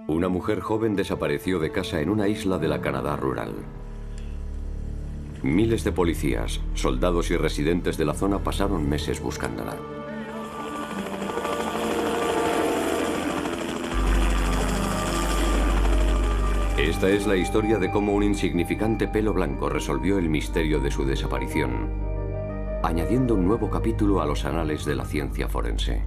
Una mujer joven desapareció de casa en una isla de la Canadá rural. Miles de policías, soldados y residentes de la zona pasaron meses buscándola. Esta es la historia de cómo un insignificante pelo blanco resolvió el misterio de su desaparición, añadiendo un nuevo capítulo a los anales de la ciencia forense.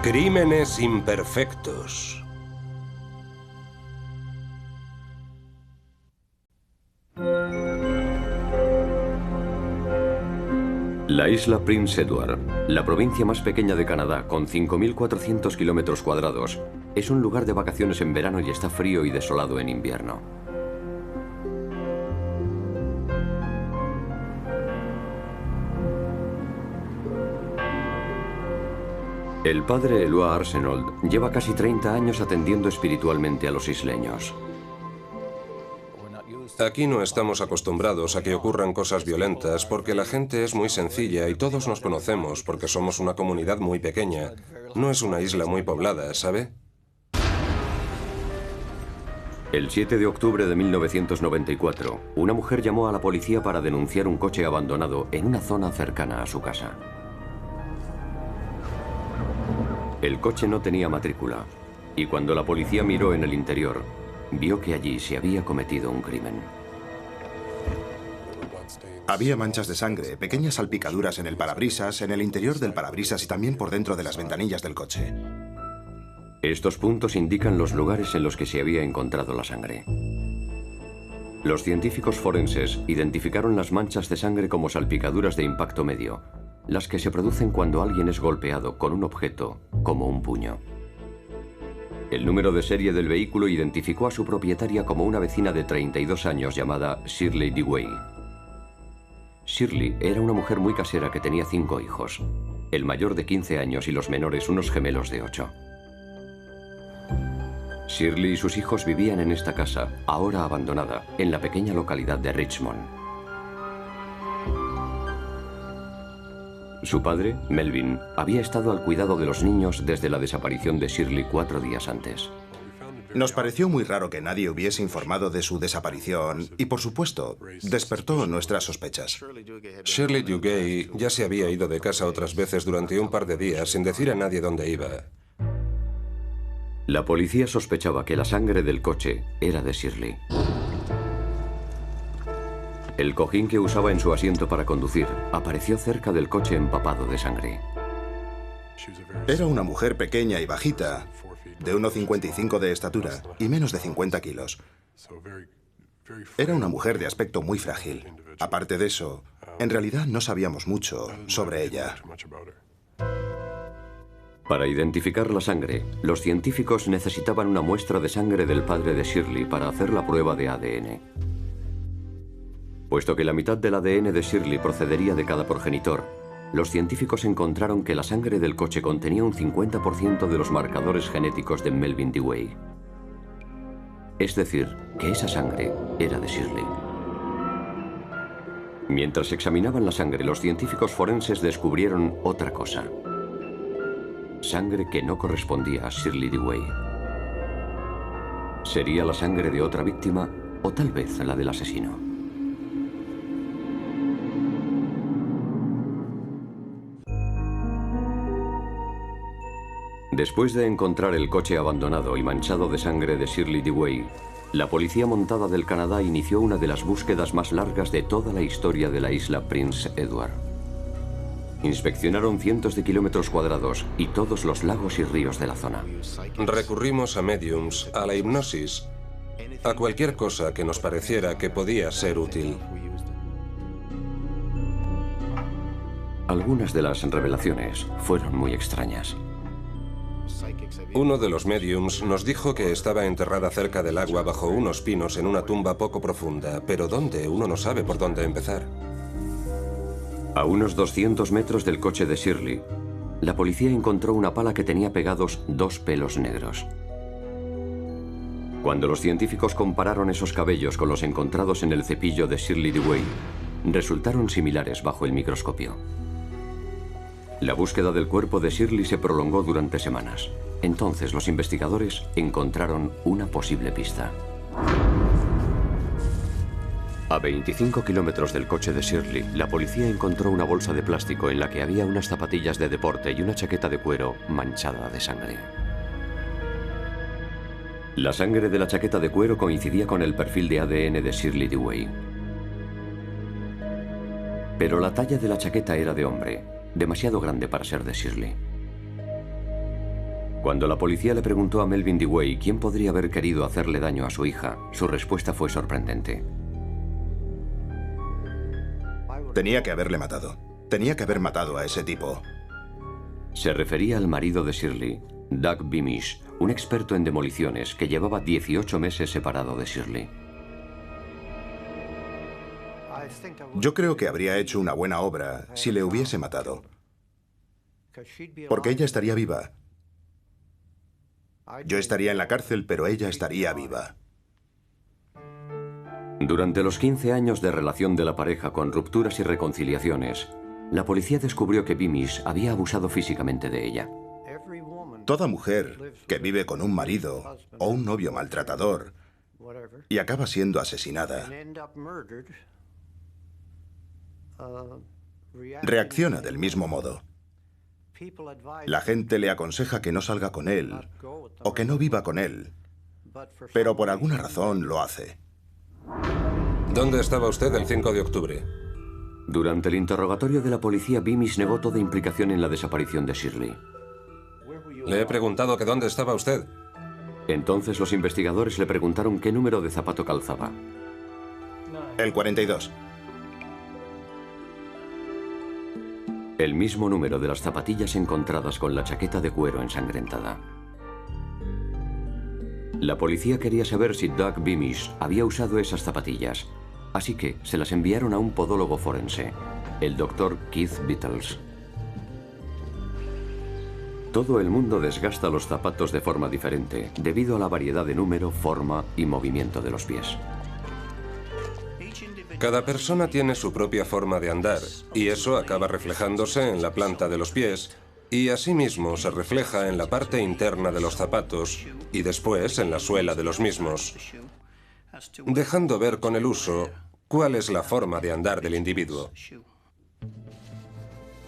Crímenes imperfectos. La isla Prince Edward, la provincia más pequeña de Canadá, con 5.400 kilómetros cuadrados, es un lugar de vacaciones en verano y está frío y desolado en invierno. El padre Eloi Arsenault lleva casi 30 años atendiendo espiritualmente a los isleños. Aquí no estamos acostumbrados a que ocurran cosas violentas porque la gente es muy sencilla y todos nos conocemos porque somos una comunidad muy pequeña. No es una isla muy poblada, ¿sabe? El 7 de octubre de 1994, una mujer llamó a la policía para denunciar un coche abandonado en una zona cercana a su casa. El coche no tenía matrícula, y cuando la policía miró en el interior, vio que allí se había cometido un crimen. Había manchas de sangre, pequeñas salpicaduras en el parabrisas, en el interior del parabrisas y también por dentro de las ventanillas del coche. Estos puntos indican los lugares en los que se había encontrado la sangre. Los científicos forenses identificaron las manchas de sangre como salpicaduras de impacto medio, las que se producen cuando alguien es golpeado con un objeto, como un puño. El número de serie del vehículo identificó a su propietaria como una vecina de 32 años llamada Shirley Dewey. Shirley era una mujer muy casera que tenía 5 hijos, el mayor de 15 años y los menores unos gemelos de 8. Shirley y sus hijos vivían en esta casa, ahora abandonada, en la pequeña localidad de Richmond. Su padre, Melvin, había estado al cuidado de los niños desde la desaparición de Shirley 4 días antes. Nos pareció muy raro que nadie hubiese informado de su desaparición y, por supuesto, despertó nuestras sospechas. Shirley Dewey ya se había ido de casa otras veces durante un par de días sin decir a nadie dónde iba. La policía sospechaba que la sangre del coche era de Shirley. El cojín que usaba en su asiento para conducir apareció cerca del coche empapado de sangre. Era una mujer pequeña y bajita, de 1,55 de estatura y menos de 50 kilos. Era una mujer de aspecto muy frágil. Aparte de eso, en realidad no sabíamos mucho sobre ella. Para identificar la sangre, los científicos necesitaban una muestra de sangre del padre de Shirley para hacer la prueba de ADN. Puesto que la mitad del ADN de Shirley procedería de cada progenitor, los científicos encontraron que la sangre del coche contenía un 50% de los marcadores genéticos de Melvin Dewey. Es decir, que esa sangre era de Shirley. Mientras examinaban la sangre, los científicos forenses descubrieron otra cosa. Sangre que no correspondía a Shirley Dewey. ¿Sería la sangre de otra víctima o tal vez la del asesino? Después de encontrar el coche abandonado y manchado de sangre de Shirley Dewey, la policía montada del Canadá inició una de las búsquedas más largas de toda la historia de la isla Prince Edward. Inspeccionaron cientos de kilómetros cuadrados y todos los lagos y ríos de la zona. Recurrimos a mediums, a la hipnosis, a cualquier cosa que nos pareciera que podía ser útil. Algunas de las revelaciones fueron muy extrañas. Uno de los médiums nos dijo que estaba enterrada cerca del agua bajo unos pinos en una tumba poco profunda, pero ¿dónde? Uno no sabe por dónde empezar. A unos 200 metros del coche de Shirley, la policía encontró una pala que tenía pegados 2 pelos negros. Cuando los científicos compararon esos cabellos con los encontrados en el cepillo de Shirley Dewey, resultaron similares bajo el microscopio. La búsqueda del cuerpo de Shirley se prolongó durante semanas. Entonces los investigadores encontraron una posible pista. A 25 kilómetros del coche de Shirley, la policía encontró una bolsa de plástico en la que había unas zapatillas de deporte y una chaqueta de cuero manchada de sangre. La sangre de la chaqueta de cuero coincidía con el perfil de ADN de Shirley Dewey. Pero la talla de la chaqueta era de hombre, demasiado grande para ser de Shirley. Cuando la policía le preguntó a Melvin Dewey quién podría haber querido hacerle daño a su hija, su respuesta fue sorprendente. Tenía que haberle matado. Tenía que haber matado a ese tipo. Se refería al marido de Shirley, Doug Beamish, un experto en demoliciones que llevaba 18 meses separado de Shirley. Yo creo que habría hecho una buena obra si le hubiese matado. Porque ella estaría viva. Yo estaría en la cárcel, pero ella estaría viva. Durante los 15 años de relación de la pareja con rupturas y reconciliaciones, la policía descubrió que Beamish había abusado físicamente de ella. Toda mujer que vive con un marido o un novio maltratador y acaba siendo asesinada, reacciona del mismo modo. La gente le aconseja que no salga con él o que no viva con él, pero por alguna razón lo hace. ¿Dónde estaba usted el 5 de octubre? Durante el interrogatorio de la policía, Beamish negó toda implicación en la desaparición de Shirley. Le he preguntado que dónde estaba usted. Entonces los investigadores le preguntaron qué número de zapato calzaba. El 42. El mismo número de las zapatillas encontradas con la chaqueta de cuero ensangrentada. La policía quería saber si Doug Beamish había usado esas zapatillas, así que se las enviaron a un podólogo forense, el Dr. Keith Beatles. Todo el mundo desgasta los zapatos de forma diferente, debido a la variedad de número, forma y movimiento de los pies. Cada persona tiene su propia forma de andar, y eso acaba reflejándose en la planta de los pies, y asimismo se refleja en la parte interna de los zapatos, y después en la suela de los mismos, dejando ver con el uso cuál es la forma de andar del individuo.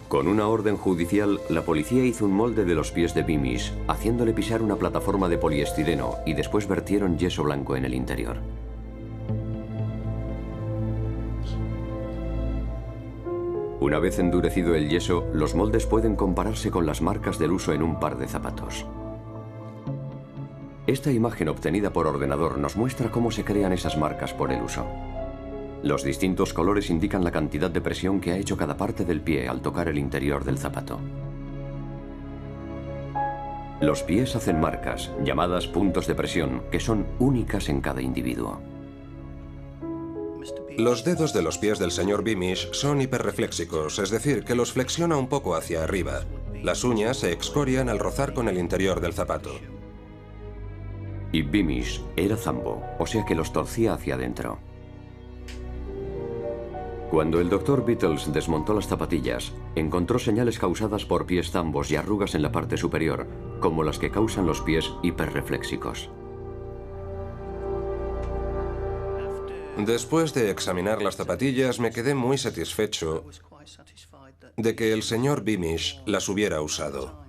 Con una orden judicial, la policía hizo un molde de los pies de Beamish, haciéndole pisar una plataforma de poliestireno y después vertieron yeso blanco en el interior. Una vez endurecido el yeso, los moldes pueden compararse con las marcas del uso en un par de zapatos. Esta imagen obtenida por ordenador nos muestra cómo se crean esas marcas por el uso. Los distintos colores indican la cantidad de presión que ha hecho cada parte del pie al tocar el interior del zapato. Los pies hacen marcas, llamadas puntos de presión, que son únicas en cada individuo. Los dedos de los pies del señor Beamish son hiperreflexicos, es decir, que los flexiona un poco hacia arriba. Las uñas se excorian al rozar con el interior del zapato. Y Beamish era zambo, o sea que los torcía hacia adentro. Cuando el Dr. Beatles desmontó las zapatillas, encontró señales causadas por pies zambos y arrugas en la parte superior, como las que causan los pies hiperreflexicos. Después de examinar las zapatillas, me quedé muy satisfecho de que el señor Beamish las hubiera usado.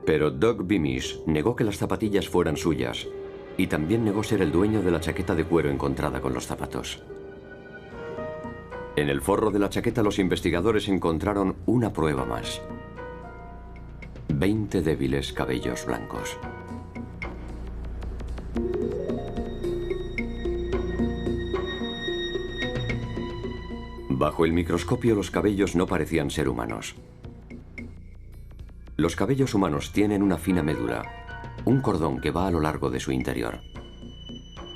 Pero Doug Beamish negó que las zapatillas fueran suyas y también negó ser el dueño de la chaqueta de cuero encontrada con los zapatos. En el forro de la chaqueta los investigadores encontraron una prueba más. 20 débiles cabellos blancos. Bajo el microscopio los cabellos no parecían ser humanos. Los cabellos humanos tienen una fina médula, un cordón que va a lo largo de su interior.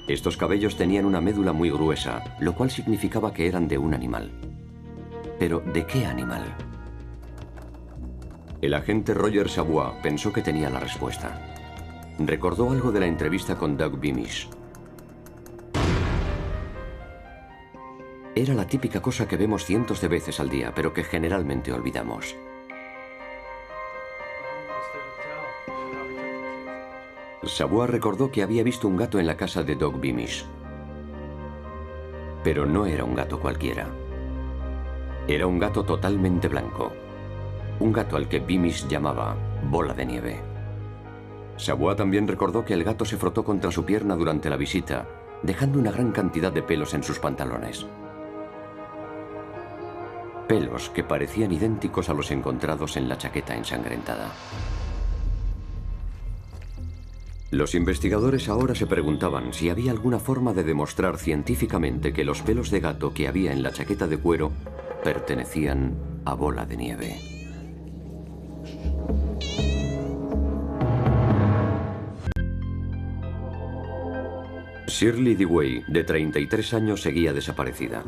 Estos cabellos tenían una médula muy gruesa, lo cual significaba que eran de un animal. ¿Pero de qué animal? El agente Roger Savoy pensó que tenía la respuesta. Recordó algo de la entrevista con Doug Beamish. Era la típica cosa que vemos cientos de veces al día, pero que generalmente olvidamos. Savoy recordó que había visto un gato en la casa de Doug Beamish. Pero no era un gato cualquiera. Era un gato totalmente blanco. Un gato al que Beamish llamaba Bola de Nieve. Savoy también recordó que el gato se frotó contra su pierna durante la visita, dejando una gran cantidad de pelos en sus pantalones. Pelos que parecían idénticos a los encontrados en la chaqueta ensangrentada. Los investigadores ahora se preguntaban si había alguna forma de demostrar científicamente que los pelos de gato que había en la chaqueta de cuero pertenecían a Bola de Nieve. Shirley Dewey, de 33 años, seguía desaparecida.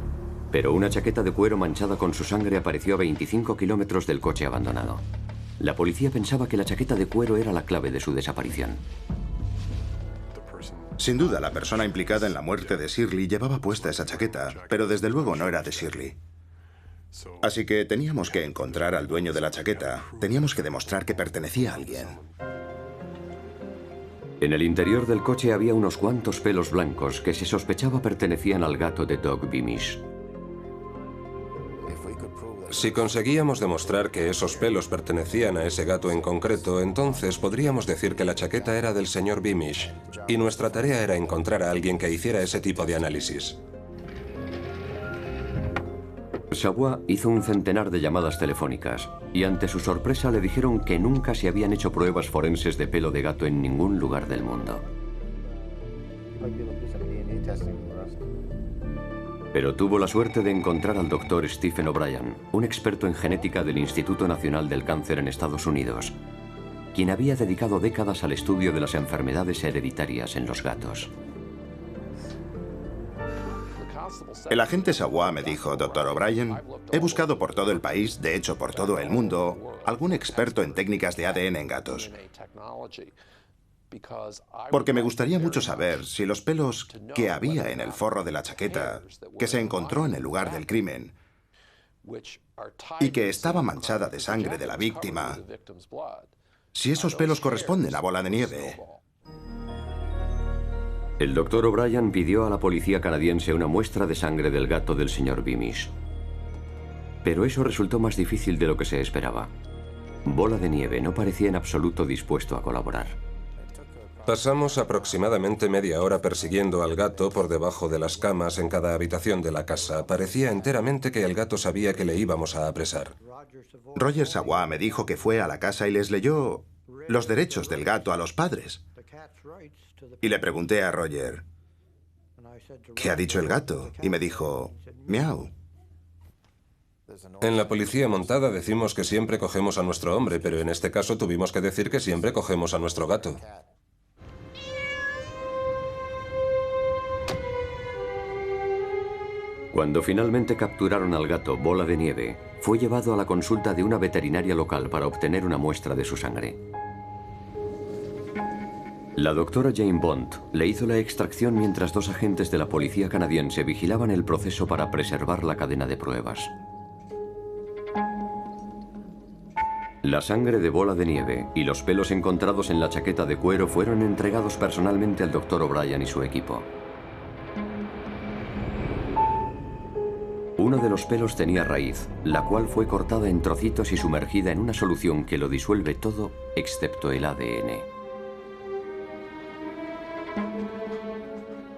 Pero una chaqueta de cuero manchada con su sangre apareció a 25 kilómetros del coche abandonado. La policía pensaba que la chaqueta de cuero era la clave de su desaparición. Sin duda, la persona implicada en la muerte de Shirley llevaba puesta esa chaqueta, pero desde luego no era de Shirley. Así que teníamos que encontrar al dueño de la chaqueta. Teníamos que demostrar que pertenecía a alguien. En el interior del coche había unos cuantos pelos blancos que se sospechaba pertenecían al gato de Doug Beamish. Si conseguíamos demostrar que esos pelos pertenecían a ese gato en concreto, entonces podríamos decir que la chaqueta era del señor Beamish, y nuestra tarea era encontrar a alguien que hiciera ese tipo de análisis. Savoy hizo un centenar de llamadas telefónicas, y ante su sorpresa le dijeron que nunca se habían hecho pruebas forenses de pelo de gato en ningún lugar del mundo. Pero tuvo la suerte de encontrar al doctor Stephen O'Brien, un experto en genética del Instituto Nacional del Cáncer en Estados Unidos, quien había dedicado décadas al estudio de las enfermedades hereditarias en los gatos. El agente Savoy me dijo, Dr. O'Brien, he buscado por todo el país, de hecho por todo el mundo, algún experto en técnicas de ADN en gatos. Porque me gustaría mucho saber si los pelos que había en el forro de la chaqueta, que se encontró en el lugar del crimen, y que estaba manchada de sangre de la víctima, si esos pelos corresponden a Bola de Nieve. El doctor O'Brien pidió a la policía canadiense una muestra de sangre del gato del señor Beamish. Pero eso resultó más difícil de lo que se esperaba. Bola de Nieve no parecía en absoluto dispuesto a colaborar. Pasamos aproximadamente media hora persiguiendo al gato por debajo de las camas en cada habitación de la casa. Parecía enteramente que el gato sabía que le íbamos a apresar. Roger Savoy me dijo que fue a la casa y les leyó los derechos del gato a los padres. Y le pregunté a Roger, ¿qué ha dicho el gato? Y me dijo, miau. En la policía montada decimos que siempre cogemos a nuestro hombre, pero en este caso tuvimos que decir que siempre cogemos a nuestro gato. Cuando finalmente capturaron al gato Bola de Nieve, fue llevado a la consulta de una veterinaria local para obtener una muestra de su sangre. La doctora Jane Bond le hizo la extracción mientras dos agentes de la policía canadiense vigilaban el proceso para preservar la cadena de pruebas. La sangre de Bola de Nieve y los pelos encontrados en la chaqueta de cuero fueron entregados personalmente al doctor O'Brien y su equipo. Uno de los pelos tenía raíz, la cual fue cortada en trocitos y sumergida en una solución que lo disuelve todo excepto el ADN.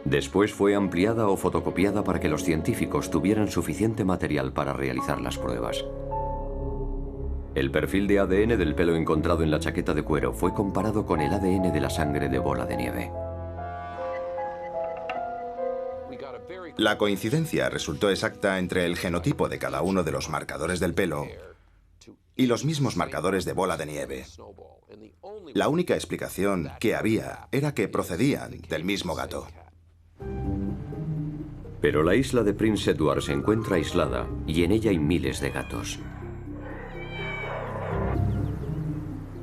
Después fue ampliada o fotocopiada para que los científicos tuvieran suficiente material para realizar las pruebas. El perfil de ADN del pelo encontrado en la chaqueta de cuero fue comparado con el ADN de la sangre de Bola de Nieve. La coincidencia resultó exacta entre el genotipo de cada uno de los marcadores del pelo y los mismos marcadores de bola de nieve. La única explicación que había era que procedían del mismo gato. Pero la isla de Prince Edward se encuentra aislada y en ella hay miles de gatos.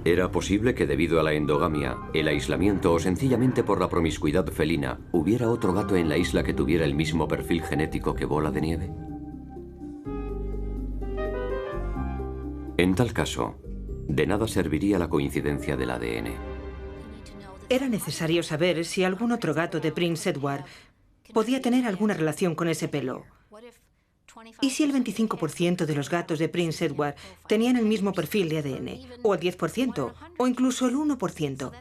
¿Era posible que debido a la endogamia, el aislamiento o sencillamente por la promiscuidad felina, hubiera otro gato en la isla que tuviera el mismo perfil genético que Bola de Nieve? En tal caso, de nada serviría la coincidencia del ADN. Era necesario saber si algún otro gato de Prince Edward podía tener alguna relación con ese pelo. ¿Y si el 25% de los gatos de Prince Edward tenían el mismo perfil de ADN? ¿O el 10%? ¿O incluso el 1%?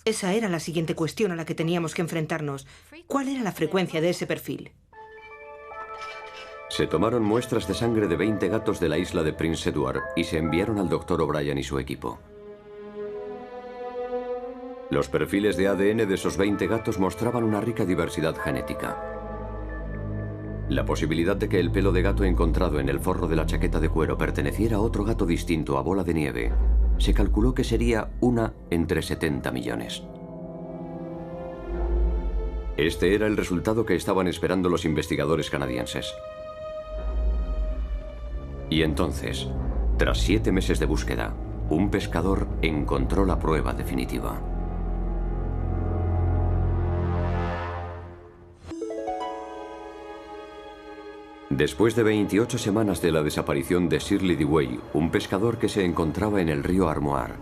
Esa era la siguiente cuestión a la que teníamos que enfrentarnos. ¿Cuál era la frecuencia de ese perfil? Se tomaron muestras de sangre de 20 gatos de la isla de Prince Edward y se enviaron al Dr. O'Brien y su equipo. Los perfiles de ADN de esos 20 gatos mostraban una rica diversidad genética. La posibilidad de que el pelo de gato encontrado en el forro de la chaqueta de cuero perteneciera a otro gato distinto a Bola de Nieve se calculó que sería 1 entre 70 millones. Este era el resultado que estaban esperando los investigadores canadienses. Y entonces, tras 7 meses de búsqueda, un pescador encontró la prueba definitiva. Después de 28 semanas de la desaparición de Shirley Dewey, un pescador que se encontraba en el río Armoir,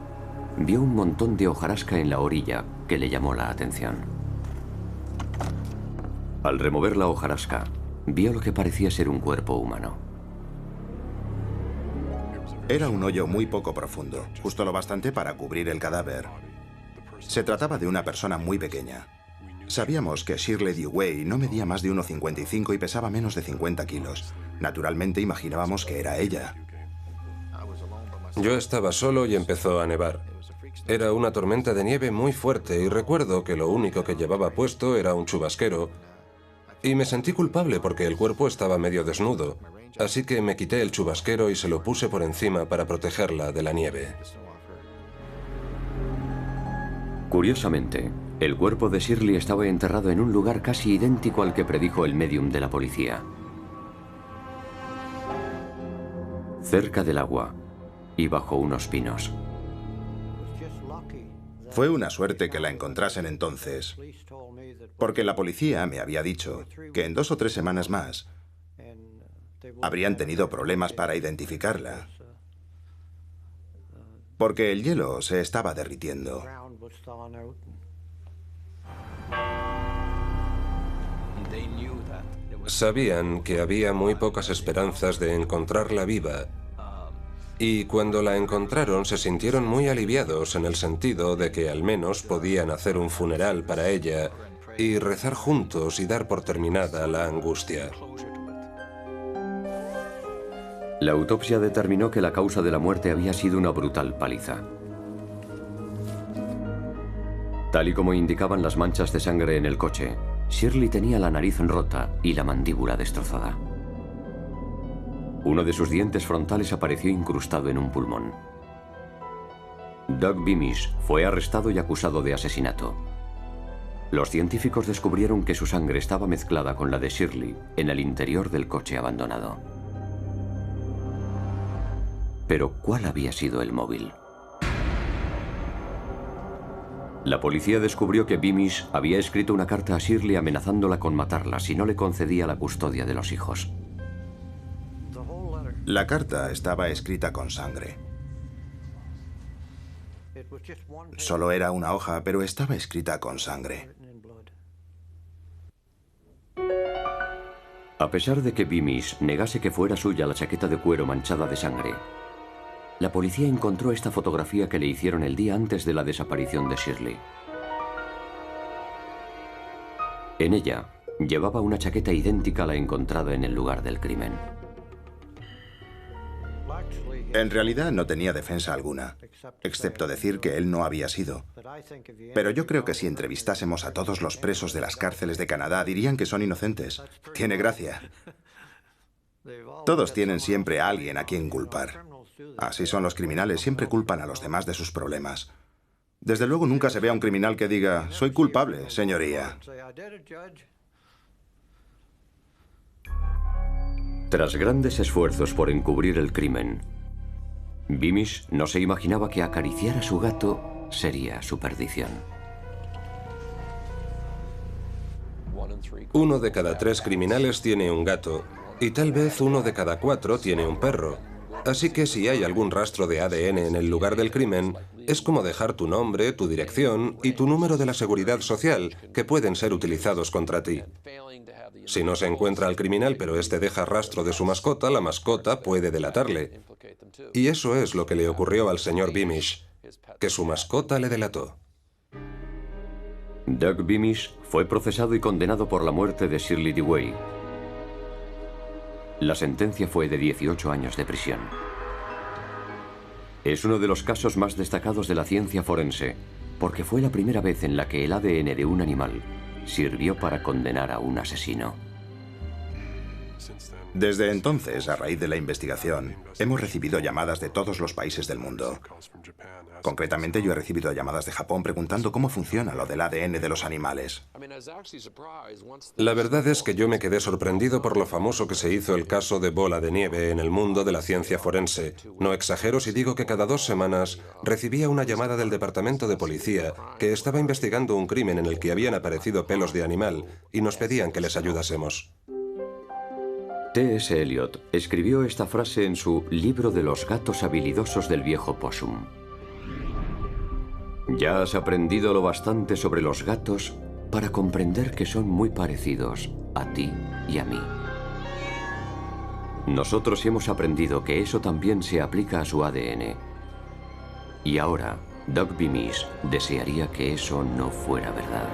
vio un montón de hojarasca en la orilla que le llamó la atención. Al remover la hojarasca, vio lo que parecía ser un cuerpo humano. Era un hoyo muy poco profundo, justo lo bastante para cubrir el cadáver. Se trataba de una persona muy pequeña. Sabíamos que Shirley Dewey no medía más de 1,55 y pesaba menos de 50 kilos. Naturalmente imaginábamos que era ella. Yo estaba solo y empezó a nevar. Era una tormenta de nieve muy fuerte y recuerdo que lo único que llevaba puesto era un chubasquero. Y me sentí culpable porque el cuerpo estaba medio desnudo. Así que me quité el chubasquero y se lo puse por encima para protegerla de la nieve. Curiosamente, el cuerpo de Shirley estaba enterrado en un lugar casi idéntico al que predijo el médium de la policía. Cerca del agua y bajo unos pinos. Fue una suerte que la encontrasen entonces, porque la policía me había dicho que en 2 o 3 semanas más habrían tenido problemas para identificarla, porque el hielo se estaba derritiendo. Sabían que había muy pocas esperanzas de encontrarla viva, y cuando la encontraron se sintieron muy aliviados en el sentido de que al menos podían hacer un funeral para ella y rezar juntos y dar por terminada la angustia. La autopsia determinó que la causa de la muerte había sido una brutal paliza. Tal y como indicaban las manchas de sangre en el coche, Shirley tenía la nariz rota y la mandíbula destrozada. Uno de sus dientes frontales apareció incrustado en un pulmón. Doug Beamish fue arrestado y acusado de asesinato. Los científicos descubrieron que su sangre estaba mezclada con la de Shirley en el interior del coche abandonado. Pero, ¿cuál había sido el móvil? La policía descubrió que Beamish había escrito una carta a Shirley amenazándola con matarla si no le concedía la custodia de los hijos. La carta estaba escrita con sangre. Solo era una hoja, pero estaba escrita con sangre. A pesar de que Beamish negase que fuera suya la chaqueta de cuero manchada de sangre, la policía encontró esta fotografía que le hicieron el día antes de la desaparición de Shirley. En ella, llevaba una chaqueta idéntica a la encontrada en el lugar del crimen. En realidad no tenía defensa alguna, excepto decir que él no había sido. Pero yo creo que si entrevistásemos a todos los presos de las cárceles de Canadá, dirían que son inocentes. Tiene gracia. Todos tienen siempre a alguien a quien culpar. Así son los criminales, siempre culpan a los demás de sus problemas. Desde luego nunca se ve a un criminal que diga, soy culpable, señoría. Tras grandes esfuerzos por encubrir el crimen, Beamish no se imaginaba que acariciar a su gato sería su perdición. 1 de cada 3 criminales tiene un gato, y tal vez 1 de cada 4 tiene un perro. Así que si hay algún rastro de ADN en el lugar del crimen, es como dejar tu nombre, tu dirección y tu número de la seguridad social, que pueden ser utilizados contra ti. Si no se encuentra al criminal, pero este deja rastro de su mascota, la mascota puede delatarle. Y eso es lo que le ocurrió al señor Beamish, que su mascota le delató. Doug Beamish fue procesado y condenado por la muerte de Shirley Dewey. La sentencia fue de 18 años de prisión. Es uno de los casos más destacados de la ciencia forense, porque fue la primera vez en la que el ADN de un animal sirvió para condenar a un asesino. Desde entonces, a raíz de la investigación, hemos recibido llamadas de todos los países del mundo. Concretamente, yo he recibido llamadas de Japón preguntando cómo funciona lo del ADN de los animales. La verdad es que yo me quedé sorprendido por lo famoso que se hizo el caso de Bola de Nieve en el mundo de la ciencia forense. No exagero si digo que cada 2 semanas recibía una llamada del departamento de policía que estaba investigando un crimen en el que habían aparecido pelos de animal y nos pedían que les ayudásemos. T.S. Eliot escribió esta frase en su Libro de los gatos habilidosos del viejo Possum. Ya has aprendido lo bastante sobre los gatos para comprender que son muy parecidos a ti y a mí. Nosotros hemos aprendido que eso también se aplica a su ADN. Y ahora, Doug Beamish desearía que eso no fuera verdad.